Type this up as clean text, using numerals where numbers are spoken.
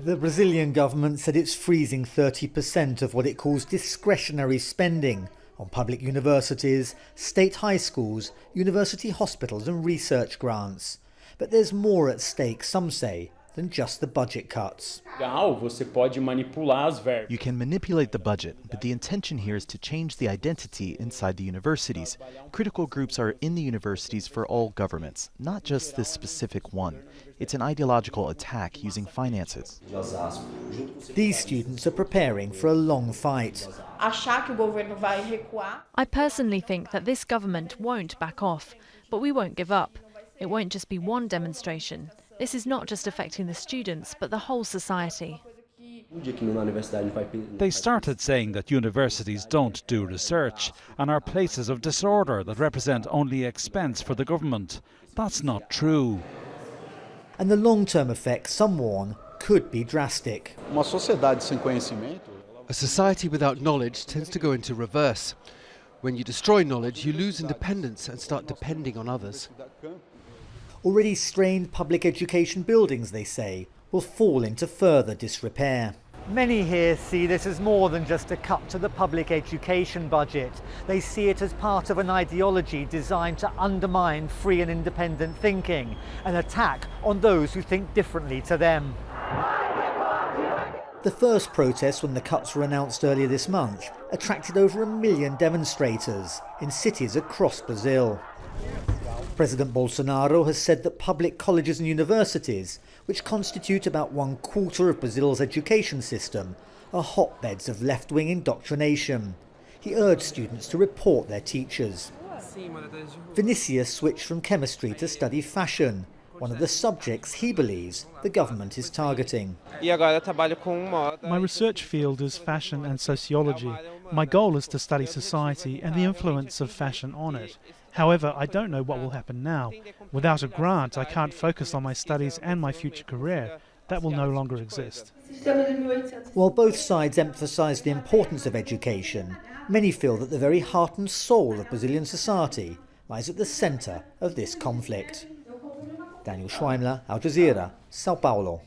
The Brazilian government said it's freezing 30% of what it calls discretionary spending on public universities, state high schools, university hospitals and research grants. But there's more at stake, some say, than just the budget cuts. You can manipulate the budget, but the intention here is to change the identity inside the universities. Critical groups are in the universities for all governments, not just this specific one. It's an ideological attack using finances. These students are preparing for a long fight. I personally think that this government won't back off, but we won't give up. It won't just be one demonstration. This is not just affecting the students, but the whole society. They started saying that universities don't do research and are places of disorder that represent only expense for the government. That's not true. And the long-term effects, some warn, could be drastic. A society without knowledge tends to go into reverse. When you destroy knowledge, you lose independence and start depending on others. Already strained public education buildings, they say, will fall into further disrepair. Many here see this as more than just a cut to the public education budget. They see it as part of an ideology designed to undermine free and independent thinking, an attack on those who think differently to them. The first protests, when the cuts were announced earlier this month, attracted over 1 million demonstrators in cities across Brazil. President Bolsonaro has said that public colleges and universities, which constitute about 1/4 of Brazil's education system, are hotbeds of left-wing indoctrination. He urged students to report their teachers. Vinicius switched from chemistry to study fashion, one of the subjects he believes the government is targeting. My research field is fashion and sociology. My goal is to study society and the influence of fashion on it. However, I don't know what will happen now. Without a grant, I can't focus on my studies and my future career. That will no longer exist. While both sides emphasise the importance of education, many feel that the very heart and soul of Brazilian society lies at the centre of this conflict. Daniel Schweimler, Aljazeera, Sao Paulo.